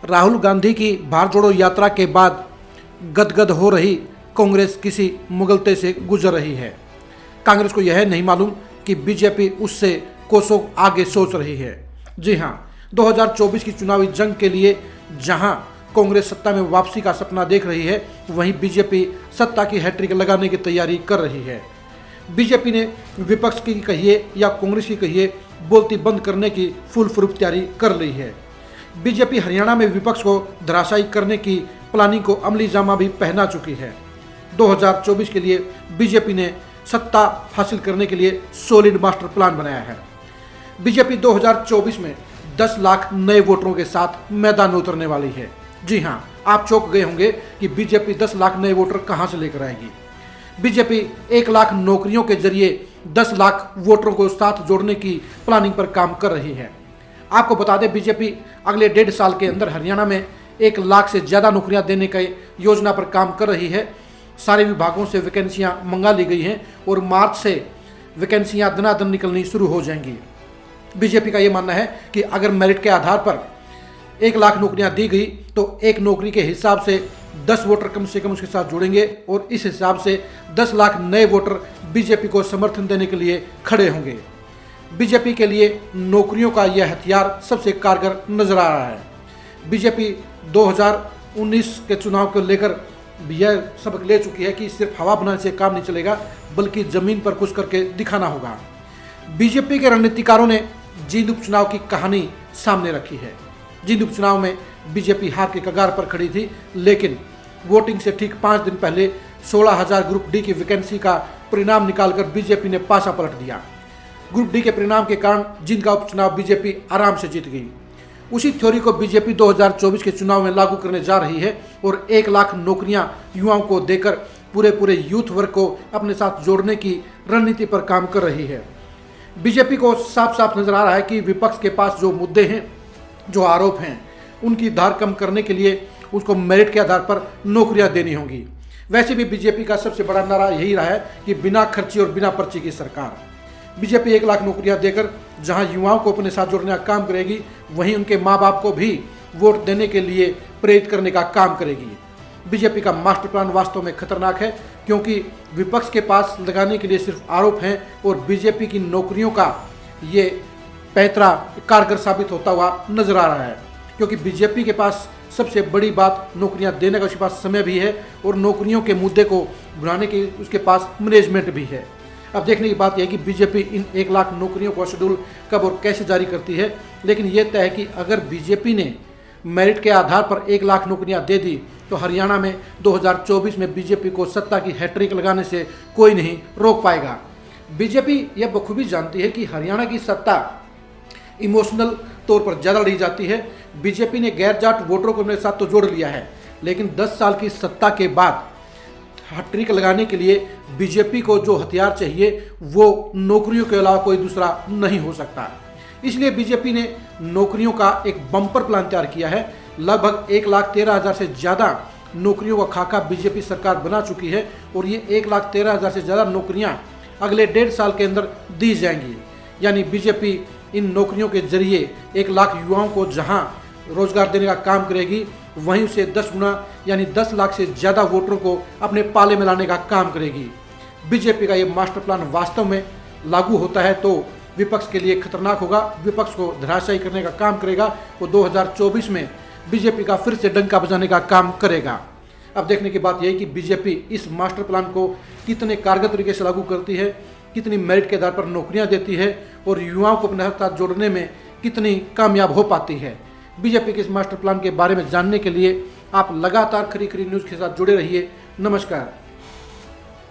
राहुल गांधी की भारत जोड़ो यात्रा के बाद गदगद हो रही कांग्रेस किसी मुगलते से गुजर रही है। कांग्रेस को यह नहीं मालूम कि बीजेपी उससे कोसों आगे सोच रही है। जी हां, 2024 की चुनावी जंग के लिए जहां कांग्रेस सत्ता में वापसी का सपना देख रही है, वहीं बीजेपी सत्ता की हैट्रिक लगाने की तैयारी कर रही है। बीजेपी ने विपक्ष की कहिए या कांग्रेस की कहिए बोलती बंद करने की फुल प्रूफ तैयारी कर ली है। बीजेपी हरियाणा में विपक्ष को धराशायी करने की प्लानिंग को अमली जामा भी पहना चुकी है। 2024 के लिए बीजेपी ने सत्ता हासिल करने के लिए सॉलिड मास्टर प्लान बनाया है। बीजेपी 2024 में 10 लाख नए वोटरों के साथ मैदान में उतरने वाली है। जी हां, आप चौंक गए होंगे कि बीजेपी 10 लाख नए वोटर कहां से लेकर आएगी। बीजेपी 1 लाख नौकरियों के जरिए 10 लाख वोटरों को साथ जोड़ने की प्लानिंग पर काम कर रही है। आपको बता दें, बीजेपी अगले 1.5 साल के अंदर हरियाणा में 1 लाख से ज़्यादा नौकरियां देने की योजना पर काम कर रही है। सारे विभागों से वैकेंसियां मंगा ली गई हैं और मार्च से वैकेंसियां दनादन निकलनी शुरू हो जाएंगी। बीजेपी का ये मानना है कि अगर मेरिट के आधार पर 1 लाख नौकरियां दी गई तो एक नौकरी के हिसाब से 10 वोटर कम से कम उसके साथ जुड़ेंगे और इस हिसाब से 10 लाख नए वोटर बीजेपी को समर्थन देने के लिए खड़े होंगे। बीजेपी के लिए नौकरियों का यह हथियार सबसे कारगर नजर आ रहा है। बीजेपी 2019 के चुनाव को लेकर यह सबक ले चुकी है कि सिर्फ हवा बनाने से काम नहीं चलेगा, बल्कि जमीन पर कुछ करके दिखाना होगा। बीजेपी के रणनीतिकारों ने जींद उपचुनाव की कहानी सामने रखी है। जींद उपचुनाव में बीजेपी हार के कगार पर खड़ी थी, लेकिन वोटिंग से ठीक 5 दिन पहले 16,000 ग्रुप डी की वैकेंसी का परिणाम निकालकर बीजेपी ने पासा पलट दिया। ग्रुप डी के परिणाम के कारण जींद का उपचुनाव बीजेपी आराम से जीत गई। उसी थ्योरी को बीजेपी 2024 के चुनाव में लागू करने जा रही है और 1 लाख नौकरियां युवाओं को देकर पूरे यूथ वर्ग को अपने साथ जोड़ने की रणनीति पर काम कर रही है। बीजेपी को साफ साफ नजर आ रहा है कि विपक्ष के पास जो मुद्दे हैं, जो आरोप हैं, उनकी धार कम करने के लिए उसको मेरिट के आधार पर नौकरियां देनी होंगी। वैसे भी बीजेपी का सबसे बड़ा नारा यही रहा है कि बिना खर्ची और बिना पर्ची की सरकार। बीजेपी 1 लाख नौकरियां देकर जहां युवाओं को अपने साथ जोड़ने का काम करेगी, वहीं उनके माँ बाप को भी वोट देने के लिए प्रेरित करने का काम करेगी। बीजेपी का मास्टर प्लान वास्तव में खतरनाक है, क्योंकि विपक्ष के पास लगाने के लिए सिर्फ आरोप हैं और बीजेपी की नौकरियों का ये पैंतरा कारगर साबित होता हुआ नजर आ रहा है। क्योंकि बीजेपी के पास सबसे बड़ी बात नौकरियां देने का उसके पास समय भी है और नौकरियों के मुद्दे को बुलाने की उसके पास मैनेजमेंट भी है। अब देखने की बात यह है कि बीजेपी इन 1 लाख नौकरियों को शेड्यूल कब और कैसे जारी करती है, लेकिन यह तय है कि अगर बीजेपी ने मेरिट के आधार पर 1 लाख नौकरियां दे दी तो हरियाणा में 2024 में बीजेपी को सत्ता की हैट्रिक लगाने से कोई नहीं रोक पाएगा। बीजेपी यह बखूबी जानती है कि हरियाणा की सत्ता इमोशनल तौर पर ज़्यादा लड़ी जाती है। बीजेपी ने गैर जाट वोटरों को अपने साथ तो जोड़ लिया है, लेकिन 10 साल की सत्ता के बाद हैट्रिक लगाने के लिए बीजेपी को जो हथियार चाहिए वो नौकरियों के अलावा कोई दूसरा नहीं हो सकता। इसलिए बीजेपी ने नौकरियों का एक बम्पर प्लान तैयार किया है। लगभग 1,13,000 से ज़्यादा नौकरियों का खाका बीजेपी सरकार बना चुकी है और ये 1,13,000 से ज़्यादा नौकरियां अगले 1.5 साल के अंदर दी जाएंगी। यानी बीजेपी इन नौकरियों के जरिए 1 लाख युवाओं को जहां रोजगार देने का काम करेगी, वहीं उसे 10 गुना यानी 10 लाख से ज़्यादा वोटरों को अपने पाले में लाने का काम करेगी। बीजेपी का ये मास्टर प्लान वास्तव में लागू होता है तो विपक्ष के लिए खतरनाक होगा, विपक्ष को धराशायी करने का काम करेगा। वो 2024 में बीजेपी का फिर से डंका बजाने का काम करेगा। अब देखने की बात यह है कि बीजेपी इस मास्टर प्लान को कितने कारगर तरीके से लागू करती है, कितनी मेरिट के आधार पर नौकरियां देती है और युवाओं को अपने साथ जोड़ने में कितनी कामयाब हो पाती है। बीजेपी के इस मास्टर प्लान के बारे में जानने के लिए आप लगातार खरी खरी न्यूज़ के साथ जुड़े रहिए। नमस्कार।